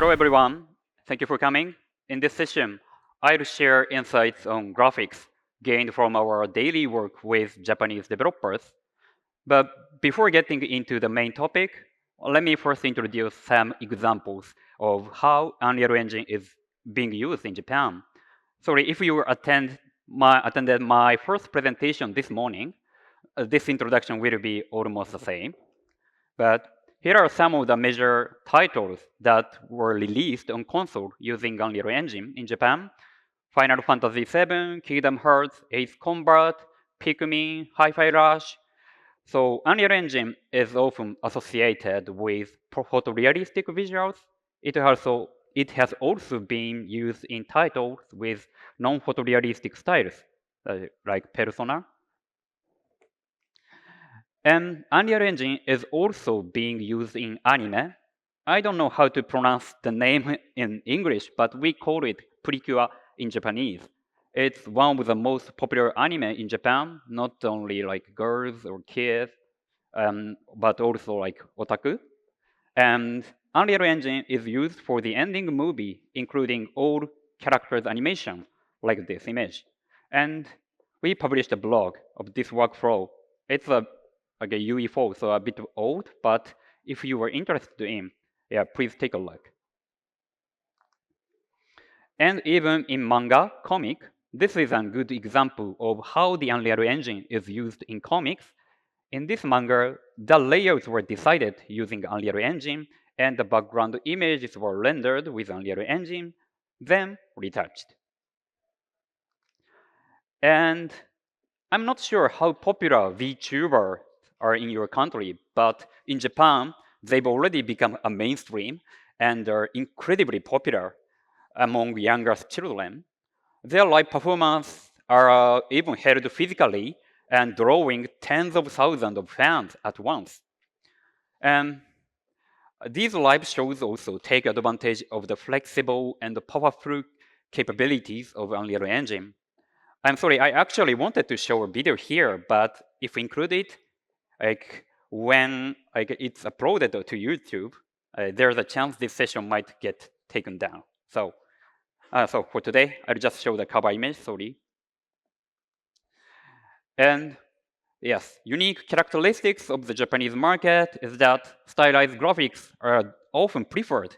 Hello, everyone. Thank you for coming. In this session, I'll share insights on graphics gained from our daily work with Japanese developers. But before getting into the main topic, let me first introduce some examples of how Unreal Engine is being used in Japan. Sorry, if you attended my first presentation this morning, this introduction will be almost the same. But here are some of the major titles that were released on console using Unreal Engine in Japan. Final Fantasy VII, Kingdom Hearts, Ace Combat, Pikmin, Hi-Fi Rush. So Unreal Engine is often associated with photorealistic visuals. It has also been used in titles with non-photorealistic styles, like Persona. And Unreal Engine is also being used in anime. I don't know how to pronounce the name in English, but we call it Precure in Japanese. It's one of the most popular anime in Japan, not only like girls or kids, but also like otaku. And Unreal Engine is used for the ending movie, including all characters animation, like this image. And we published a blog of this workflow. It's like a UE5, so a bit old, but if you were interested in, yeah, please take a look. And even in manga, comic, this is a good example of how the Unreal Engine is used in comics. In this manga, the layouts were decided using Unreal Engine, and the background images were rendered with Unreal Engine, then retouched. And I'm not sure how popular VTubers are in your country, but in Japan, they've already become a mainstream and are incredibly popular among younger children. Their live performances are even held physically and drawing tens of thousands of fans at once. And these live shows also take advantage of the flexible and powerful capabilities of Unreal Engine. I'm sorry, I actually wanted to show a video here, but if we include it, like when it's uploaded to YouTube, there's a chance this session might get taken down. So for today, I'll just show the cover image, sorry. And yes, unique characteristics of the Japanese market is that stylized graphics are often preferred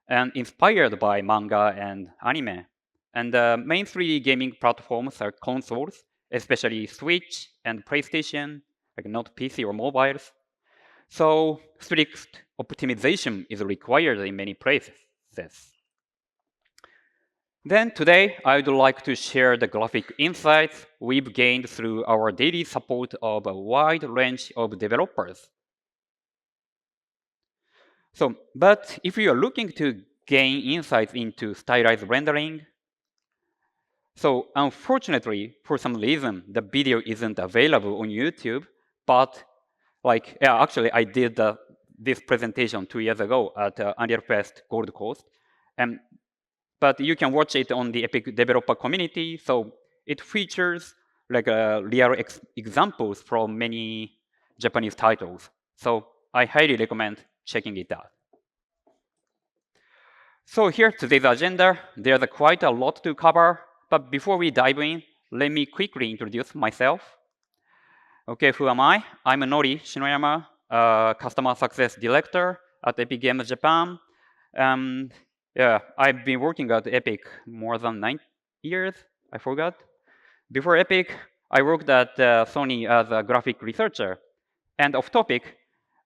and inspired by manga and anime. And the main 3D gaming platforms are consoles, especially Switch and PlayStation, like not PC or mobiles. So strict optimization is required in many places. Then today, I would like to share the graphic insights we've gained through our daily support of a wide range of developers. But if you are looking to gain insights into stylized rendering, so unfortunately, for some reason, the video isn't available on YouTube, but actually I did this presentation 2 years ago at Unreal Fest Gold Coast. But you can watch it on the Epic developer community. So it features like real examples from many Japanese titles. So I highly recommend checking it out. So here's today's agenda. There's quite a lot to cover. But before we dive in, let me quickly introduce myself. Okay, who am I? I'm Nori Shinoyama, Customer Success Director at Epic Games Japan. Yeah, I've been working at Epic more than 9 years. I forgot. Before Epic, I worked at Sony as a graphic researcher. And off topic,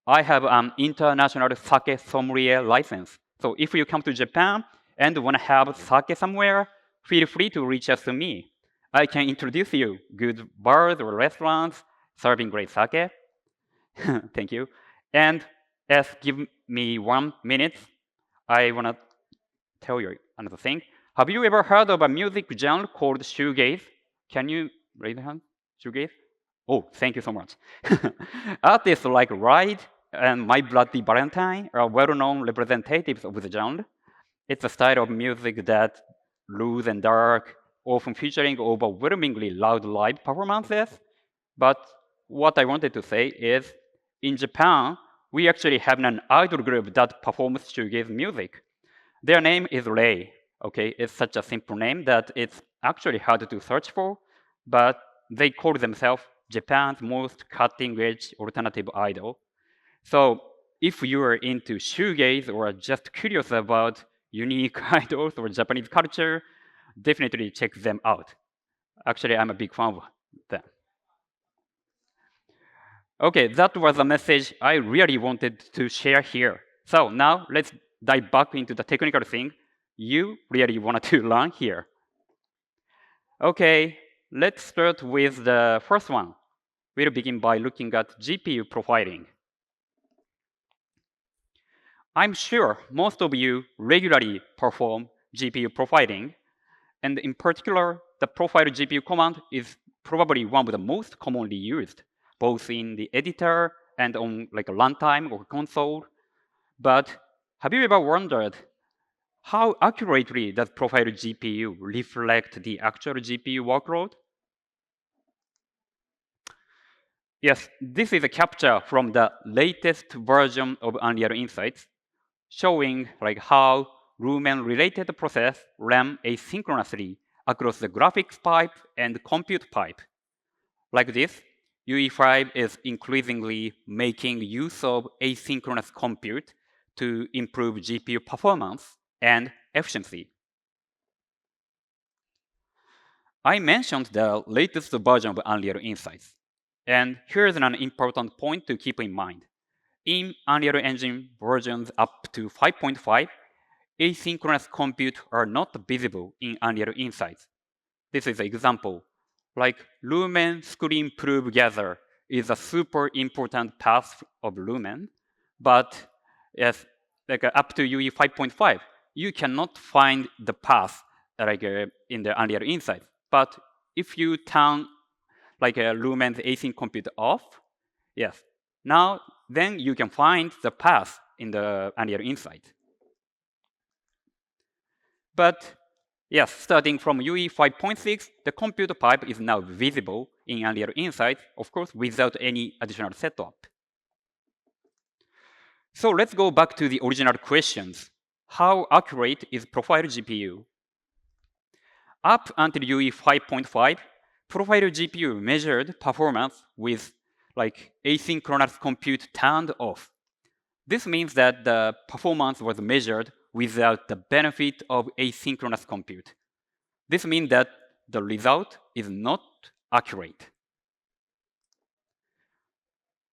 I have an international sake sommelier license. So if you come to Japan and want to have sake somewhere, feel free to reach out to me. I can introduce you good bars or restaurants serving great sake. Thank you. And give me 1 minute. I want to tell you another thing. Have you ever heard of a music genre called shoegaze? Can you raise your hand? Shoegaze? Oh, thank you so much. Artists like Ride and My Bloody Valentine are well-known representatives of the genre. It's a style of music that loose and dark, often featuring overwhelmingly loud live performances. But what I wanted to say is, in Japan, we actually have an idol group that performs shoegaze music. Their name is Ray. Okay, it's such a simple name that it's actually hard to search for, but they call themselves Japan's most cutting-edge alternative idol. So if you are into shoegaze or just curious about unique idols or Japanese culture, definitely check them out. Actually, I'm a big fan of them. Okay, that was a message I really wanted to share here. So now let's dive back into the technical thing you really wanted to learn here. Okay, let's start with the first one. We'll begin by looking at GPU profiling. I'm sure most of you regularly perform GPU profiling, and in particular, the profile GPU command is probably one of the most commonly used, both in the editor and on like a runtime or console. But have you ever wondered how accurately does profile GPU reflect the actual GPU workload? Yes, this is a capture from the latest version of Unreal Insights, showing like how Lumen-related process ran asynchronously across the graphics pipe and compute pipe. Like this, UE5 is increasingly making use of asynchronous compute to improve GPU performance and efficiency. I mentioned the latest version of Unreal Insights, and here's an important point to keep in mind. In Unreal Engine versions up to 5.5, asynchronous compute are not visible in Unreal Insights. This is an example. Like Lumen screen prove gather is a super important path of Lumen, but yes, like up to UE 5.5, you cannot find the path in the Unreal Insights. But if you turn Lumen's async compute off, yes, now then you can find the path in the Unreal Insight. But yes, starting from UE 5.6, the compute pipe is now visible in Unreal Insight, of course, without any additional setup. So let's go back to the original questions. How accurate is Profile GPU? Up until UE 5.5, Profile GPU measured performance with asynchronous compute turned off. This means that the performance was measured without the benefit of asynchronous compute. This means that the result is not accurate.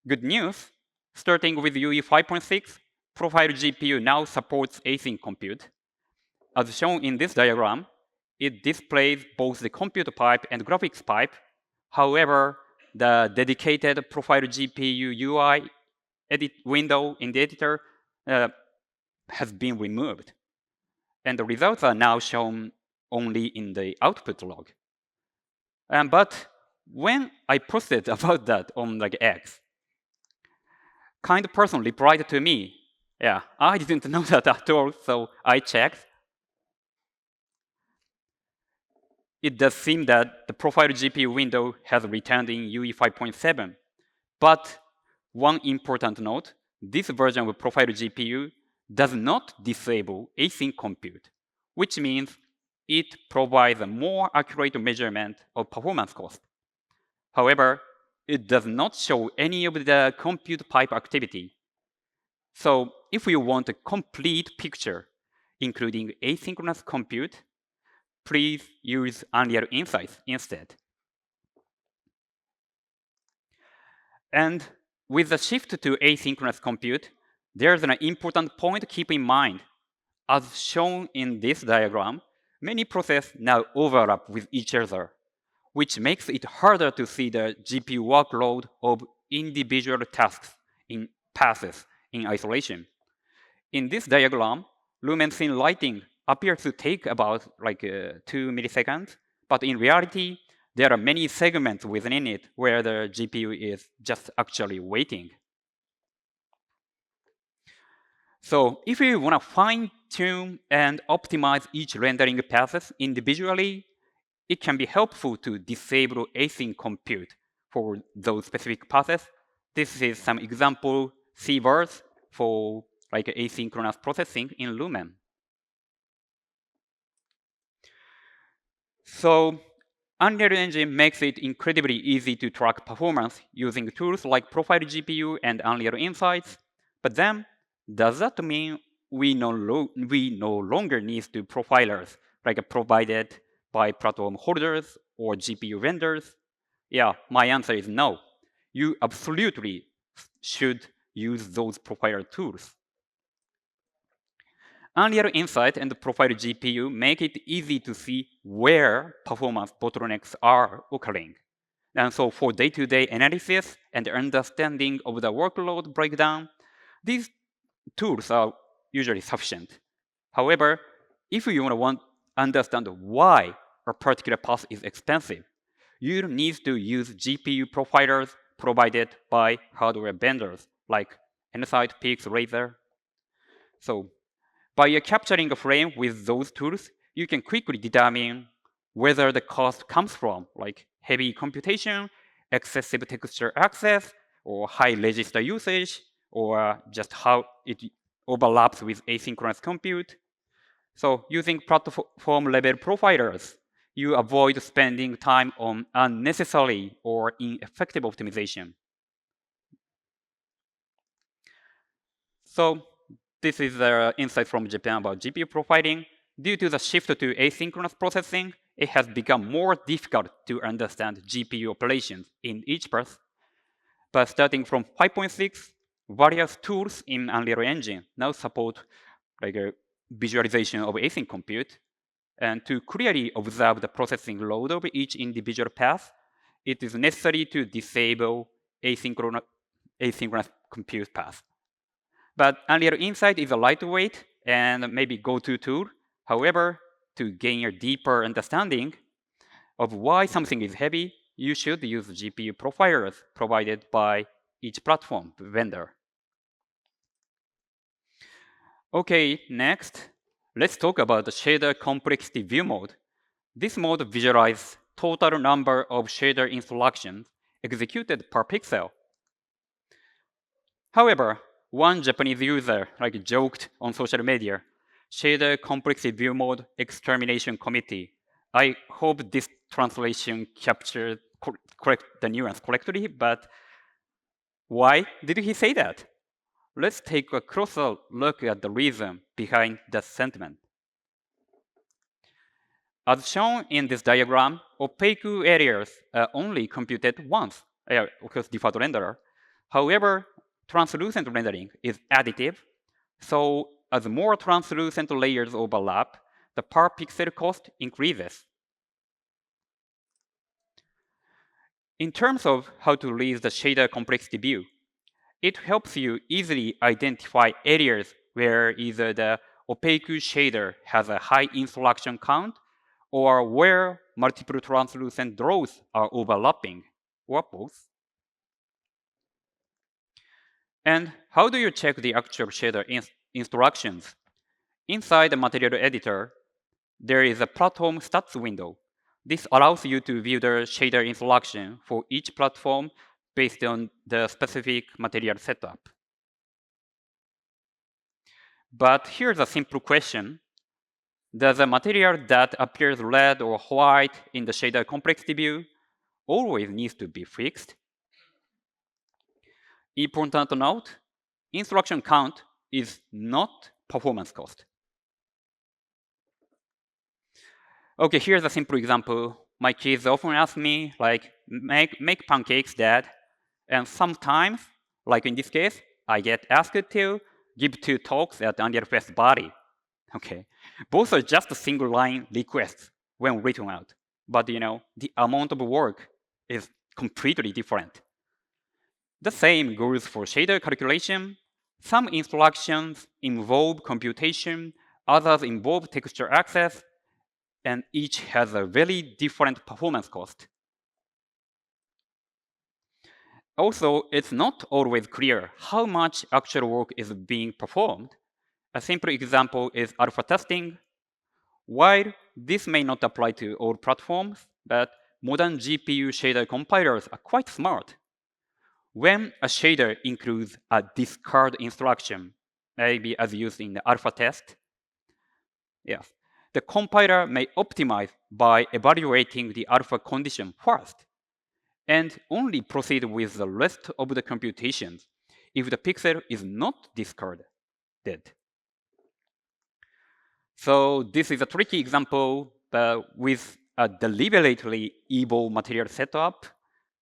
Good news, starting with UE 5.6, Profile GPU now supports async compute. As shown in this diagram, it displays both the compute pipe and graphics pipe. However, the dedicated Profile GPU UI edit window in the editor has been removed. And the results are now shown only in the output log. But when I posted about that on X, kind person replied to me, yeah, I didn't know that at all, so I checked. It does seem that the Profile GPU window has returned in UE 5.7. But one important note, this version of Profile GPU does not disable async compute, which means it provides a more accurate measurement of performance cost. However, it does not show any of the compute pipe activity. So if you want a complete picture, including asynchronous compute, please use Unreal Insights instead. And with the shift to asynchronous compute, there's an important point to keep in mind. As shown in this diagram, many processes now overlap with each other, which makes it harder to see the GPU workload of individual tasks in paths in isolation. In this diagram, Lumen scene lighting appears to take about 2 milliseconds, but in reality, there are many segments within it where the GPU is just actually waiting. So if you want to fine-tune and optimize each rendering paths individually, it can be helpful to disable async compute for those specific paths. This is some example CVARs for asynchronous processing in Lumen. So Unreal Engine makes it incredibly easy to track performance using tools like Profile GPU and Unreal Insights. But then, does that mean we no longer need to profilers like provided by platform holders or GPU vendors? Yeah, my answer is no. You absolutely should use those profiler tools. Unreal Insight and Profile GPU make it easy to see where performance bottlenecks are occurring. And so for day-to-day analysis and understanding of the workload breakdown, these tools are usually sufficient. However, if you want to understand why a particular path is expensive, you need to use GPU profilers provided by hardware vendors like Nanite, Peaks, Razer. So by capturing a frame with those tools, you can quickly determine whether the cost comes from like heavy computation, excessive texture access, or high register usage, or just how it overlaps with asynchronous compute. So using platform level profilers, you avoid spending time on unnecessary or ineffective optimization. So this is the insight from Japan about GPU profiling. Due to the shift to asynchronous processing, it has become more difficult to understand GPU operations in each path. But starting from 5.6, various tools in Unreal Engine now support like a visualization of async compute. And to clearly observe the processing load of each individual path, it is necessary to disable asynchronous compute path. But Unreal Insight is a lightweight and maybe go-to tool. However, to gain a deeper understanding of why something is heavy, you should use GPU profilers provided by each platform vendor. Okay, next, let's talk about the shader complexity view mode. This mode visualizes total number of shader instructions executed per pixel. However, one Japanese user joked on social media, shader complexity view mode extermination committee. I hope this translation captured the nuance correctly, but why did he say that? Let's take a closer look at the reason behind that sentiment. As shown in this diagram, opaque areas are only computed once, of course, default renderer. However, translucent rendering is additive, so as more translucent layers overlap, the per pixel cost increases. In terms of how to release the shader complexity view, it helps you easily identify areas where either the opaque shader has a high instruction count or where multiple translucent draws are overlapping, or both. And how do you check the actual shader instructions? Inside the material editor, there is a platform stats window. This allows you to view the shader instruction for each platform based on the specific material setup. But here's a simple question. Does a material that appears red or white in the shader complexity view always needs to be fixed? Important note, instruction count is not performance cost. Okay, here's a simple example. My kids often ask me, like, make pancakes, Dad. And sometimes, like in this case, I get asked to give 2 talks at Unreal Fest Bali. Okay, both are just single line requests when written out. But the amount of work is completely different. The same goes for shader calculation. Some instructions involve computation, others involve texture access, and each has a very different performance cost. Also, it's not always clear how much actual work is being performed. A simple example is alpha testing. While this may not apply to all platforms, but modern GPU shader compilers are quite smart. When a shader includes a discard instruction, maybe as used in the alpha test, yes, the compiler may optimize by evaluating the alpha condition first, and only proceed with the rest of the computations if the pixel is not discarded. So this is a tricky example, but with a deliberately evil material setup,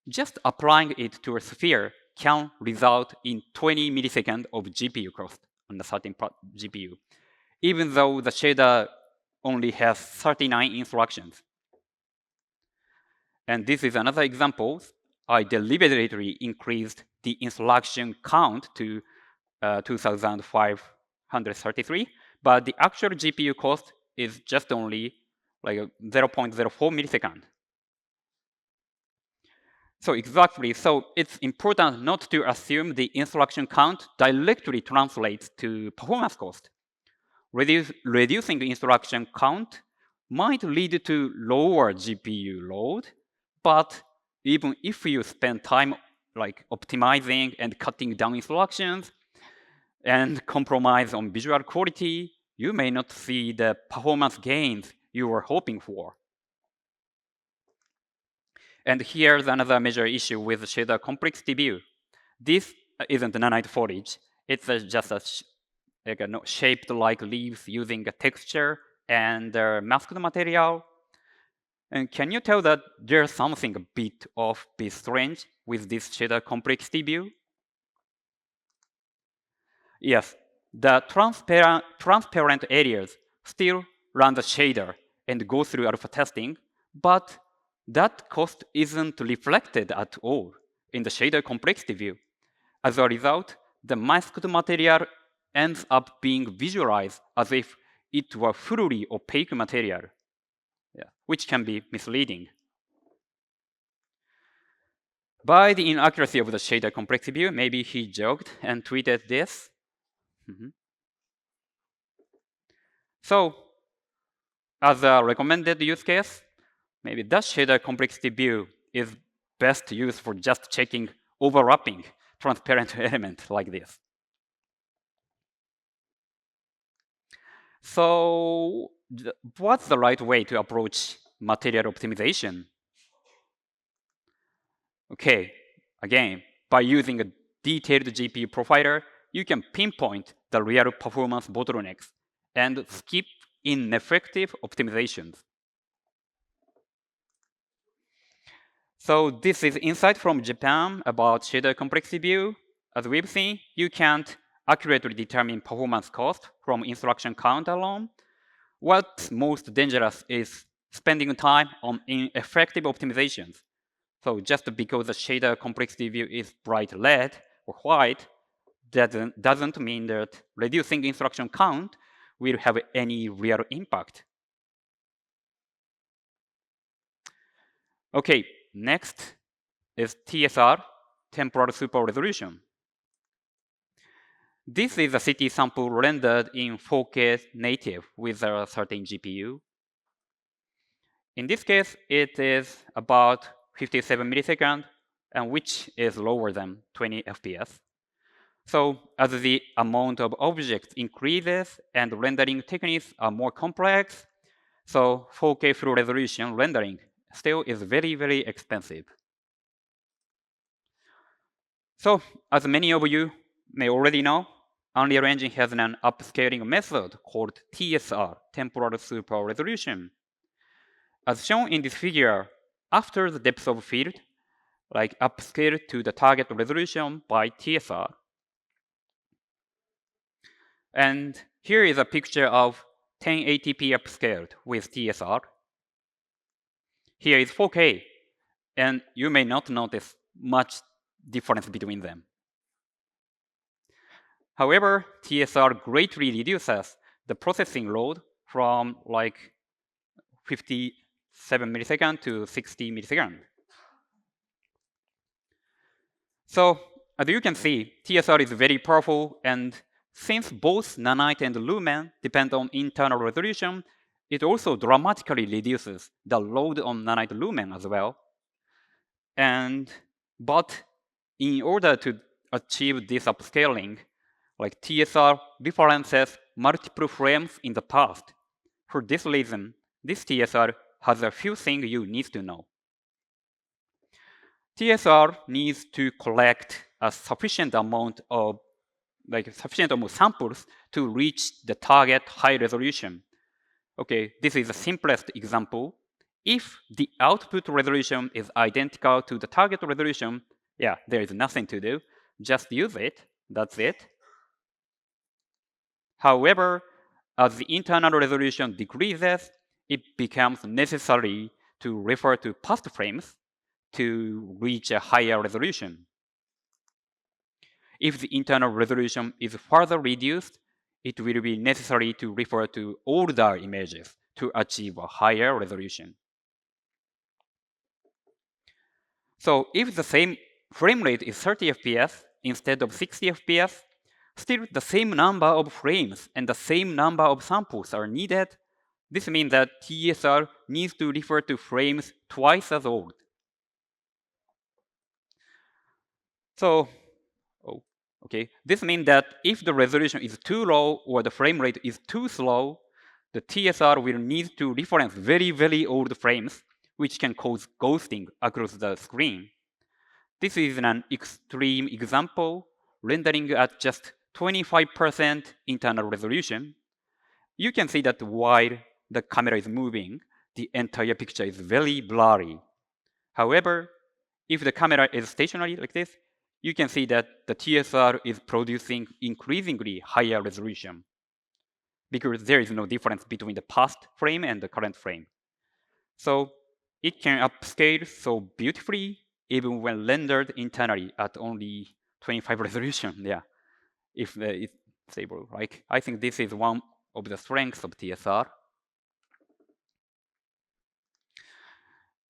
just applying it to a sphere can result in 20 milliseconds of GPU cost on the certain GPU, even though the shader only has 39 instructions. And this is another example. I deliberately increased the instruction count to 2,533, but the actual GPU cost is just only like 0.04 millisecond. So exactly, so it's important not to assume the instruction count directly translates to performance cost. Reducing the instruction count might lead to lower GPU load, but even if you spend time like optimizing and cutting down instructions and compromise on visual quality, you may not see the performance gains you were hoping for. And here's another major issue with the shader complexity view. This isn't Nanite footage. It's just shaped like leaves using a texture and masked material. And can you tell that there's something a bit off, bit strange with this shader complexity view? Yes, the transparent areas still run the shader and go through alpha testing, but that cost isn't reflected at all in the shader complexity view. As a result, the masked material ends up being visualized as if it were fully opaque material, which can be misleading. By the inaccuracy of the shader complexity view, maybe he joked and tweeted this. So, as a recommended use case, maybe that shader complexity view is best used for just checking overlapping transparent element like this. So, what's the right way to approach material optimization? Okay, again, by using a detailed GPU profiler, you can pinpoint the real performance bottlenecks and skip ineffective optimizations. So this is insight from Japan about shader complexity view. As we've seen, you can't accurately determine performance cost from instruction count alone. What's most dangerous is spending time on ineffective optimizations. So just because the shader complexity view is bright red or white doesn't mean that reducing instruction count will have any real impact. Okay, next is TSR, Temporal Super Resolution. This is a city sample rendered in 4K native with a certain GPU. In this case, it is about 57 milliseconds, and which is lower than 20 FPS. So as the amount of objects increases and rendering techniques are more complex, so 4K full resolution rendering still is very, very expensive. So as many of you may already know, Unreal Engine has an upscaling method called TSR, Temporal Super Resolution. As shown in this figure, after the depth of field, like upscale to the target resolution by TSR. And here is a picture of 1080p upscaled with TSR. Here is 4K, and you may not notice much difference between them. However, TSR greatly reduces the processing load from like 57 milliseconds to 60 milliseconds. So as you can see, TSR is very powerful, and since both Nanite and Lumen depend on internal resolution, it also dramatically reduces the load on Nanite Lumen as well. But in order to achieve this upscaling, like TSR references multiple frames in the past For this reason, this TSR has a few things you need to know. TSR needs to collect a sufficient amount of samples to reach the target high resolution. Okay, this is the simplest example. If the output resolution is identical to the target resolution, yeah, there is nothing to do. Just use it. That's it. However, as the internal resolution decreases, it becomes necessary to refer to past frames to reach a higher resolution. If the internal resolution is further reduced, it will be necessary to refer to older images to achieve a higher resolution. So if the same frame rate is 30 FPS instead of 60 FPS, still the same number of frames and the same number of samples are needed. This means that TSR needs to refer to frames twice as old. So, okay, this means that if the resolution is too low or the frame rate is too slow, the TSR will need to reference very, very old frames, which can cause ghosting across the screen. This is an extreme example, rendering at just 25% internal resolution. You can see that while the camera is moving, the entire picture is very blurry. However, if the camera is stationary like this, you can see that the TSR is producing increasingly higher resolution because there is no difference between the past frame and the current frame. So it can upscale so beautifully even when rendered internally at only 25 resolution. Yeah, if it's stable, right? I think this is one of the strengths of TSR.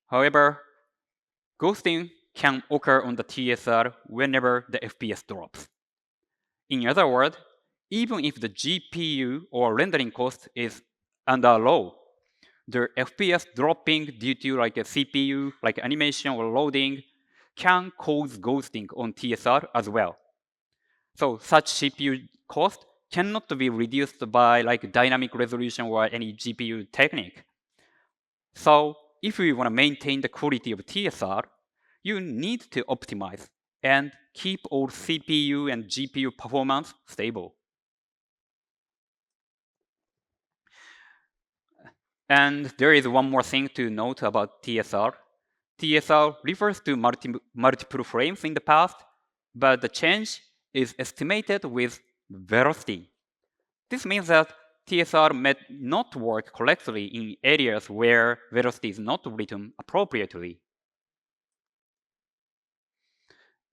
However, ghosting can occur on the TSR whenever the FPS drops. In other words, even if the GPU or rendering cost is under low, the FPS dropping due to like a CPU, like animation or loading, can cause ghosting on TSR as well. So such CPU cost cannot be reduced by like dynamic resolution or any GPU technique. So if we want to maintain the quality of TSR, you need to optimize and keep all CPU and GPU performance stable. And there is one more thing to note about TSR. TSR refers to multiple frames in the past, but the change is estimated with velocity. This means that TSR may not work correctly in areas where velocity is not written appropriately.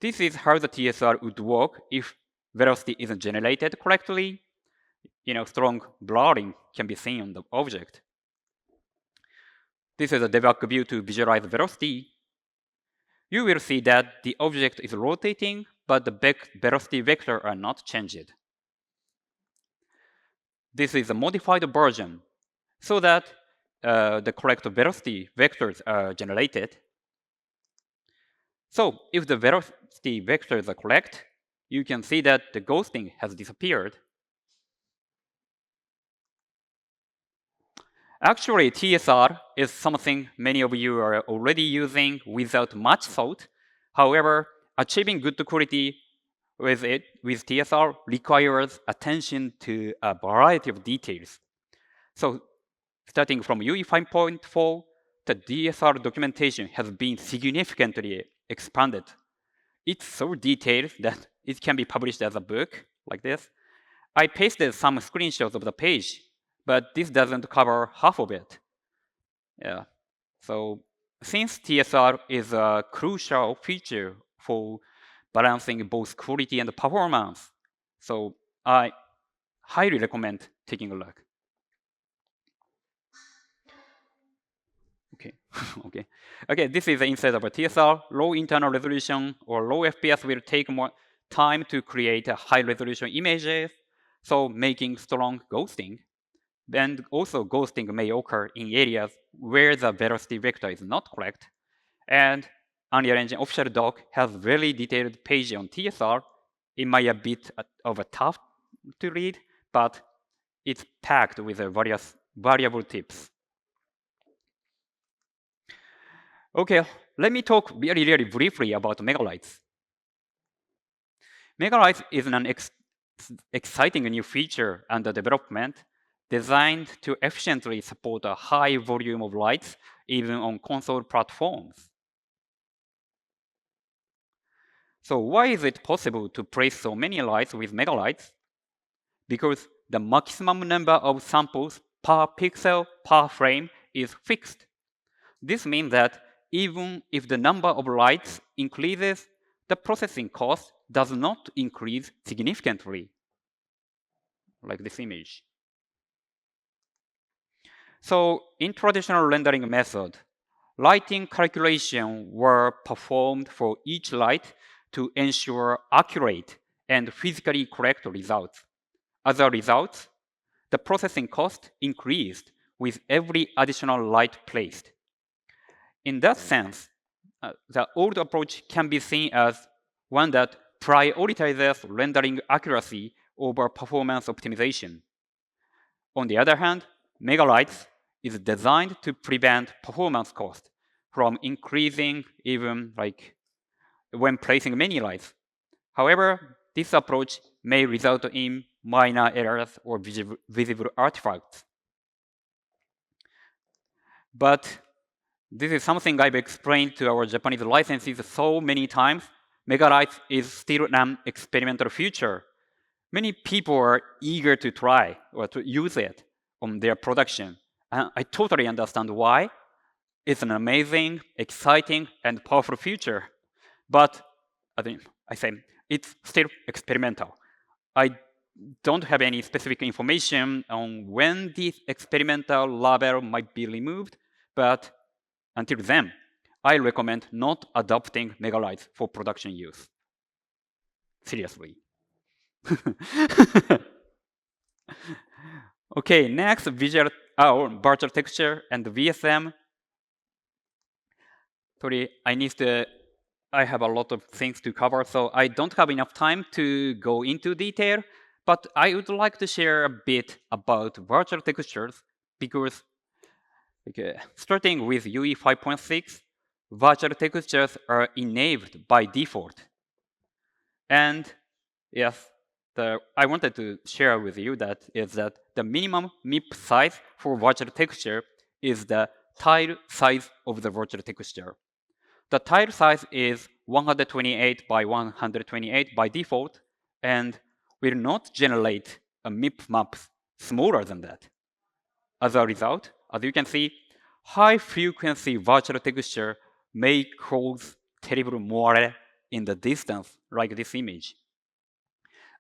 This is how the TSR would work if velocity isn't generated correctly. Strong blurring can be seen on the object. This is a debug view to visualize velocity. You will see that the object is rotating, but the velocity vector are not changed. This is a modified version so that the correct velocity vectors are generated. So if the velocity vectors are correct, you can see that the ghosting has disappeared. Actually, TSR is something many of you are already using without much thought. However, achieving good quality with TSR requires attention to a variety of details. So starting from UE5.4, the DSR documentation has been significantly expanded. It's so detailed that it can be published as a book like this. I pasted some screenshots of the page, but this doesn't cover half of it. Yeah. So since TSR is a crucial feature for balancing both quality and performance, so I highly recommend taking a look. Okay. Okay, this is the inside of a TSR. Low internal resolution or low FPS will take more time to create a high resolution images, so making strong ghosting. Then also ghosting may occur in areas where the velocity vector is not correct. And Unreal Engine official doc has very detailed page on TSR. It might be a bit of a tough to read, but it's packed with various valuable tips. Okay, let me talk really briefly about megalights. Megalights is an exciting new feature under development designed to efficiently support a high volume of lights even on console platforms. So why is it possible to place so many lights with megalights? Because the maximum number of samples per pixel per frame is fixed. This means that even if the number of lights increases, the processing cost does not increase significantly, like this image. So in traditional rendering method, lighting calculations were performed for each light to ensure accurate and physically correct results. As a result, the processing cost increased with every additional light placed. In that sense, the old approach can be seen as one that prioritizes rendering accuracy over performance optimization. On the other hand, megalights is designed to prevent performance cost from increasing even like when placing many lights. However, this approach may result in minor errors or visible artifacts. But this is something I've explained to our Japanese licensees so many times. Megalights is still an experimental feature. Many people are eager to try or to use it on their production. And I totally understand why. It's an amazing, exciting, and powerful feature. But I say it's still experimental. I don't have any specific information on when this experimental label might be removed, but until then, I recommend not adopting megalights for production use. Seriously. Okay, next, virtual texture and VSM. Sorry, I have a lot of things to cover, so I don't have enough time to go into detail, but I would like to share a bit about virtual textures because starting with UE 5.6, virtual textures are enabled by default. And yes, I wanted to share with you that the minimum MIP size for virtual texture is the tile size of the virtual texture. The tile size is 128 by 128 by default and will not generate a MIP map smaller than that. As a result, as you can see, high-frequency virtual texture may cause terrible moire in the distance, like this image.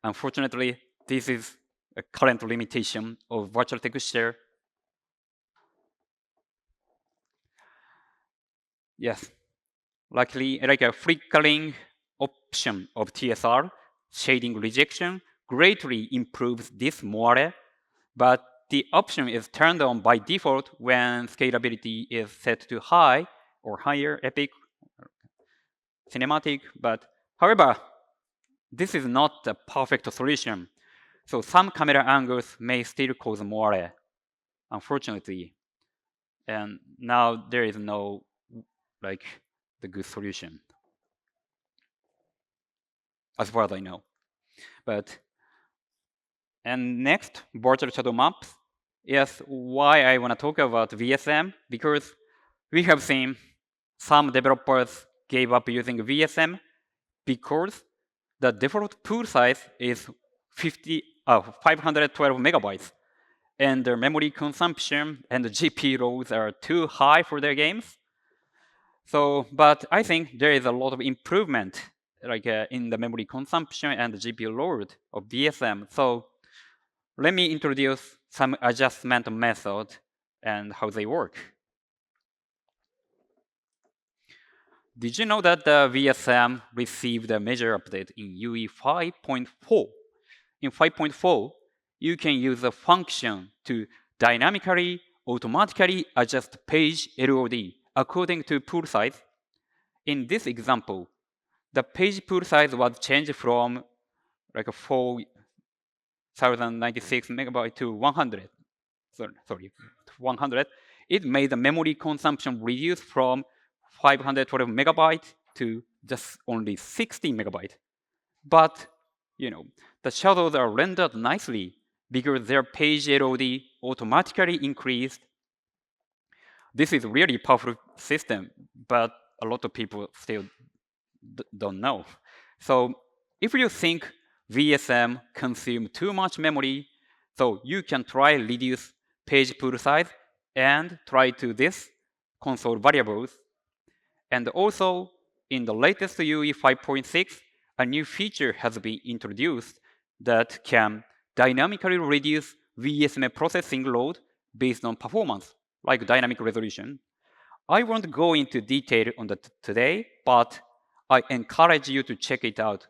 Unfortunately, this is a current limitation of virtual texture. Yes, luckily, like a flickering option of TSR, shading rejection, greatly improves this moire, but the option is turned on by default when scalability is set to high or higher, epic, cinematic. But however, this is not the perfect solution. So some camera angles may still cause moire, unfortunately. And now there is no like the good solution, as far as I know. And next, virtual shadow maps. Yes, why I want to talk about VSM? Because we have seen some developers gave up using VSM because the default pool size is 512 megabytes, and their memory consumption and the GPU loads are too high for their games. So, but I think there is a lot of improvement, like in the memory consumption and the GPU load of VSM. So, let me introduce some adjustment method and how they work. Did you know that the VSM received a major update in UE 5.4? In 5.4, you can use a function to dynamically, automatically adjust page LOD according to pool size. In this example, the page pool size was changed from like a 4096 megabyte to 100. sorry, 100, it made the memory consumption reduce from 512 megabyte to just only 60 megabyte. But the shadows are rendered nicely because their page LOD automatically increased. This is really powerful system, but a lot of people still don't know. So if you think VSM consume too much memory, so you can try reduce page pool size and try to this console variables. And also in the latest UE 5.6, a new feature has been introduced that can dynamically reduce VSM processing load based on performance, like dynamic resolution. I won't go into detail on that today, but I encourage you to check it out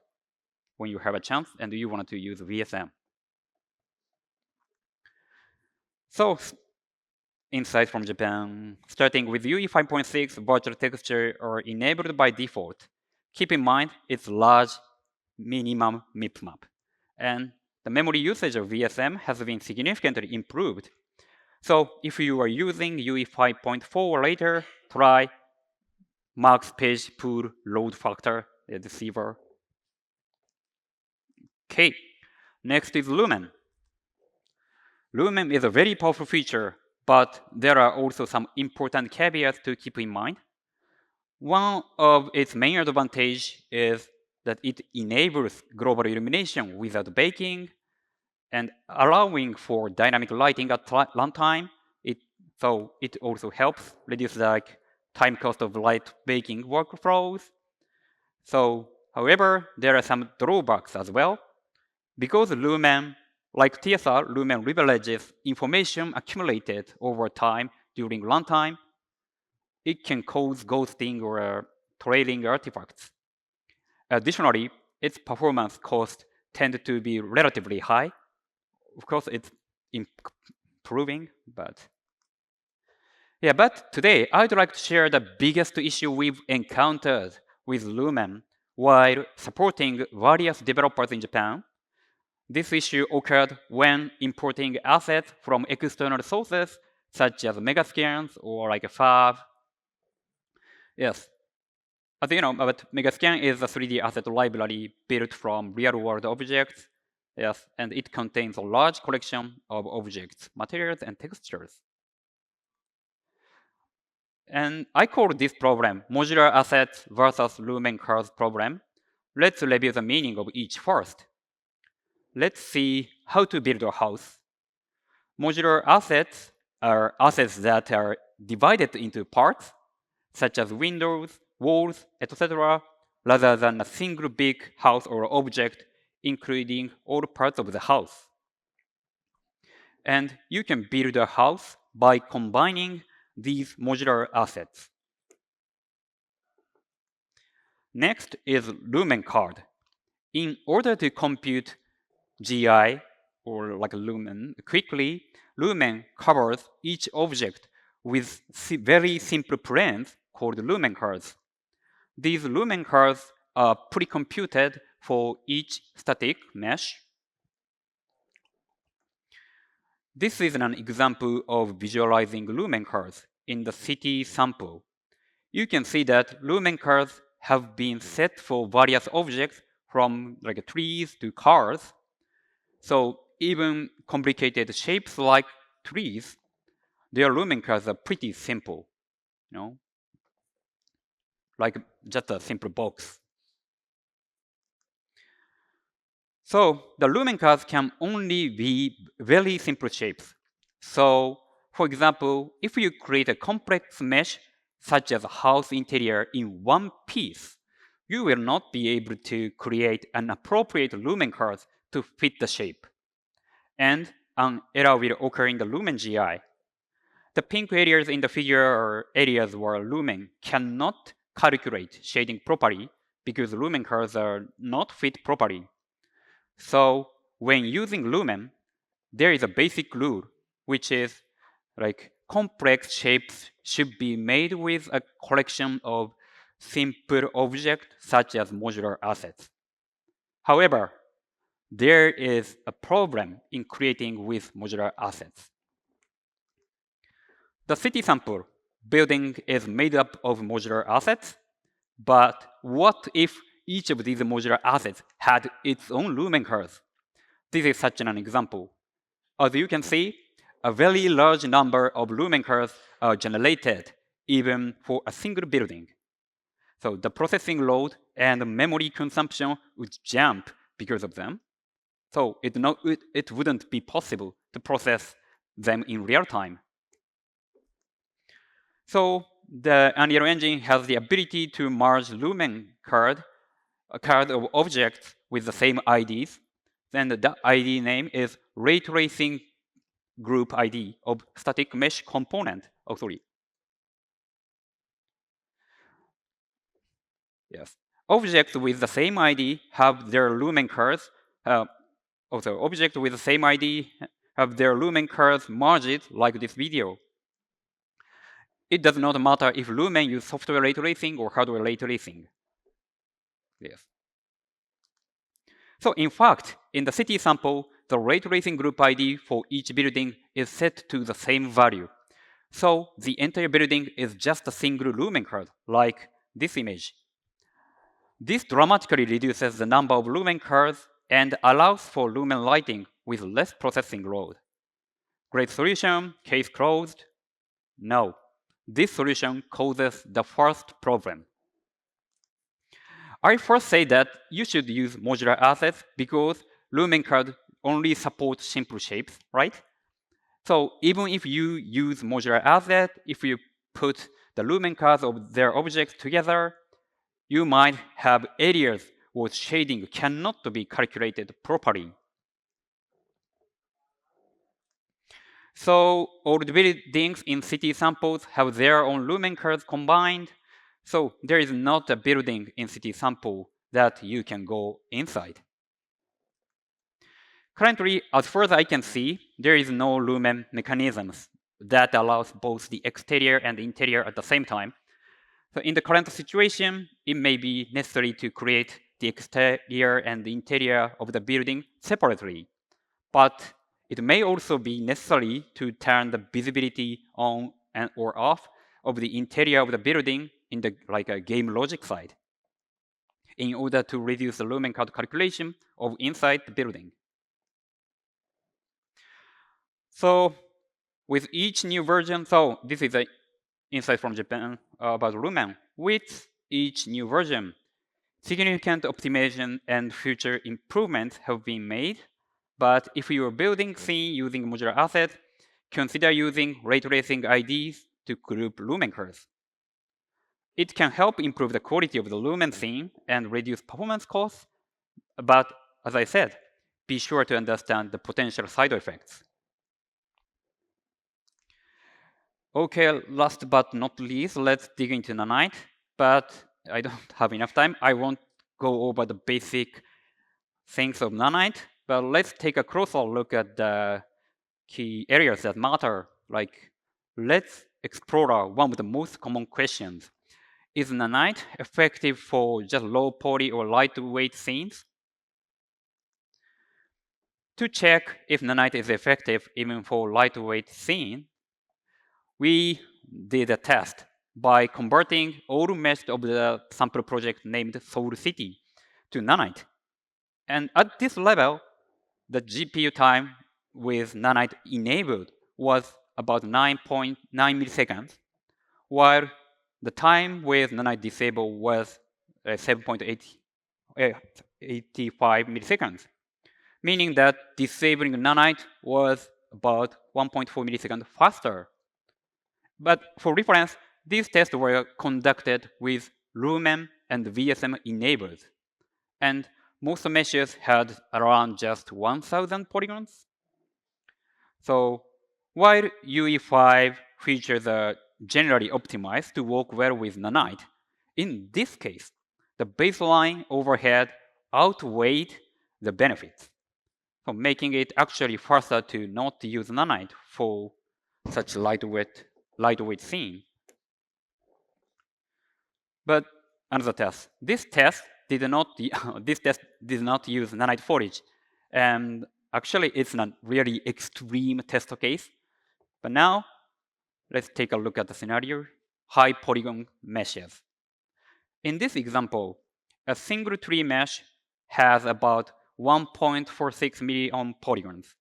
when you have a chance and you want to use VSM. So, insights from Japan. Starting with UE 5.6, virtual texture are enabled by default. Keep in mind, it's large minimum MIP map. And the memory usage of VSM has been significantly improved. So if you are using UE 5.4 later, try max page pool load factor deceiver. Okay, next is Lumen. Lumen is a very powerful feature, but there are also some important caveats to keep in mind. One of its main advantages is that it enables global illumination without baking and allowing for dynamic lighting at runtime. So it also helps reduce the time cost of light baking workflows. So, however, there are some drawbacks as well. Because Lumen, like TSR, Lumen leverages information accumulated over time during runtime, it can cause ghosting or trailing artifacts. Additionally, its performance costs tend to be relatively high. Of course, it's improving, but today I'd like to share the biggest issue we've encountered with Lumen while supporting various developers in Japan. This issue occurred when importing assets from external sources such as Megascans or like a FAB. Yes, as you know, but Megascan is a 3D asset library built from real-world objects. Yes, and it contains a large collection of objects, materials, and textures. And I call this problem modular assets versus Lumen curves problem. Let's review the meaning of each first. Let's see how to build a house. Modular assets are assets that are divided into parts, such as windows, walls, etc., rather than a single big house or object, including all parts of the house. And you can build a house by combining these modular assets. Next is Lumen card. In order to compute GI, or like Lumen, quickly, Lumen covers each object with very simple planes called Lumen cards. These Lumen cards are pre-computed for each static mesh. This is an example of visualizing Lumen cards in the city sample. You can see that Lumen cards have been set for various objects from like trees to cars. So even complicated shapes like trees, their Lumen cards are pretty simple, like just a simple box. So the Lumen cards can only be very simple shapes. So for example, if you create a complex mesh, such as a house interior in one piece, you will not be able to create an appropriate Lumen card to fit the shape. And an error will occur in the Lumen GI. The pink areas in the figure are areas where Lumen cannot calculate shading properly because Lumen cards are not fit properly. So when using Lumen, there is a basic rule, which is like complex shapes should be made with a collection of simple objects such as modular assets. However, there is a problem in creating with modular assets. the city sample building is made up of modular assets, but what if each of these modular assets had its own Lumen curve? This is such an example. As you can see, a very large number of Lumen curves are generated even for a single building. So the processing load and memory consumption would jump because of them. So it wouldn't be possible to process them in real time. So the Unreal Engine has the ability to merge Lumen card, a card of objects with the same IDs. Then the ID name is ray tracing group ID of static mesh component. Oh, sorry. Yes. Objects with the same ID have their Lumen curves. Also, objects with the same ID have their Lumen curves merged like this video. It does not matter if Lumen use software ray tracing or hardware ray tracing. Yes. So in fact, in the city sample, the ray tracing group ID for each building is set to the same value. So the entire building is just a single Lumen card, like this image. This dramatically reduces the number of Lumen cards and allows for Lumen lighting with less processing load. Great solution, case closed? No. This solution causes the first problem. I first say that you should use modular assets because Lumen card only supports simple shapes, right? So even if you use modular asset, if you put the Lumen cards of their objects together, you might have areas where shading cannot be calculated properly. So all the buildings in city samples have their own Lumen curves combined. So there is not a building in city sample that you can go inside. Currently, as far as I can see, there is no Lumen mechanisms that allows both the exterior and the interior at the same time. So in the current situation, it may be necessary to create the exterior and the interior of the building separately. But it may also be necessary to turn the visibility on and or off of the interior of the building in the a game logic side in order to reduce the Lumen card calculation of inside the building. So with each new version, so this is an insight from Japan about Lumen. With each new version, significant optimization and feature improvements have been made. But if you are building scene using modular assets, consider using ray tracing IDs to group Lumen curves. It can help improve the quality of the Lumen scene and reduce performance costs. But as I said, be sure to understand the potential side effects. Okay, last but not least, let's dig into Nanite. But I don't have enough time. I won't go over the basic things of Nanite, but let's take a closer look at the key areas that matter. Like, let's explore one of the most common questions. Is Nanite effective for just low poly or lightweight scenes? To check if Nanite is effective even for lightweight scene, we did a test by converting all mesh of the sample project named Seoul City to Nanite. And at this level, the GPU time with Nanite enabled was about 9.9 milliseconds, while the time with Nanite disabled was 7.85 milliseconds, meaning that disabling Nanite was about 1.4 milliseconds faster. But for reference, these tests were conducted with Lumen and VSM enabled. And most meshes had around just 1,000 polygons. So while UE5 features are generally optimized to work well with Nanite, in this case, the baseline overhead outweighed the benefits, so making it actually faster to not use Nanite for such lightweight scene. But another test. This test did not use Nanite foliage, and actually it's not really extreme test case. But now Let's take a look at the scenario, high polygon meshes. In this example, a single tree mesh has about 1.46 million polygons,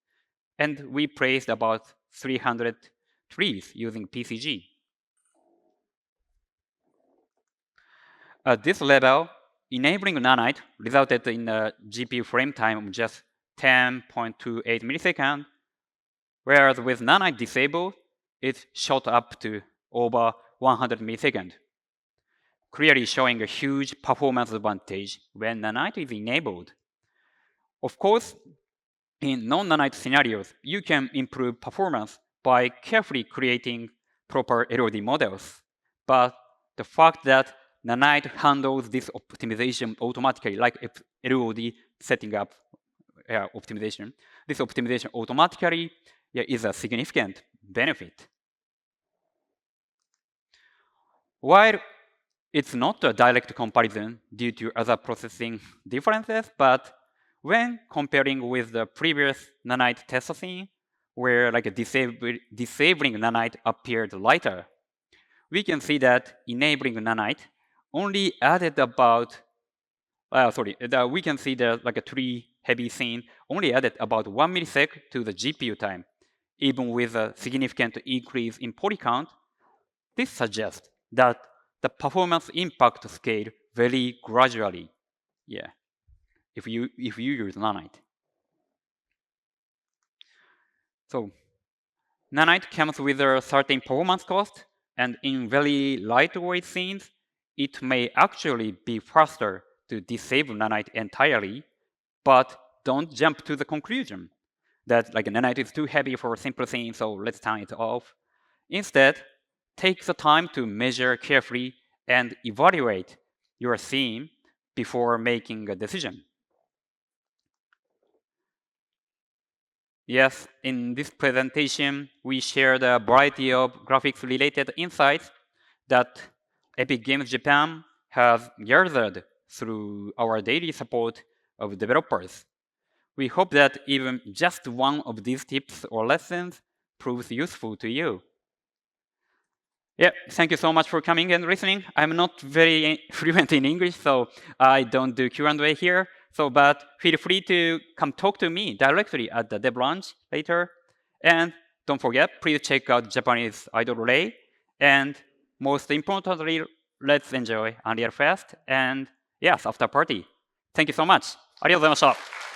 and we placed about 300 trees using PCG. At this level, enabling Nanite resulted in a GPU frame time of just 10.28 milliseconds, whereas with Nanite disabled, it shot up to over 100 milliseconds, clearly showing a huge performance advantage when Nanite is enabled. Of course, in non-Nanite scenarios, you can improve performance by carefully creating proper LOD models. But the fact that Nanite handles this optimization automatically, like LOD setting up optimization, this optimization automatically is a significant benefit. While it's not a direct comparison due to other processing differences, but when comparing with the previous Nanite test scene, where like disabling Nanite appeared lighter, we can see that enabling Nanite only added about, we can see that like a tree heavy scene only added about 1 millisecond to the GPU time, even with a significant increase in poly count. This suggests that the performance impact scale very gradually. Yeah, if you use Nanite. So Nanite comes with a certain performance cost, and in very lightweight scenes, it may actually be faster to disable Nanite entirely, but don't jump to the conclusion that like Nanite is too heavy for simple scenes, so let's turn it off. Instead, take the time to measure carefully and evaluate your scene before making a decision. Yes, in this presentation, we shared a variety of graphics-related insights that Epic Games Japan has gathered through our daily support of developers. We hope that even just one of these tips or lessons proves useful to you. Yeah, thank you so much for coming and listening. I'm not very fluent in English, so I don't do Q&A here. So, but feel free to come talk to me directly at the dev launch later. And don't forget, please check out Japanese Idol Relay. And most importantly, let's enjoy Unreal Fest and yes, after party. Thank you so much. ありがとうございました。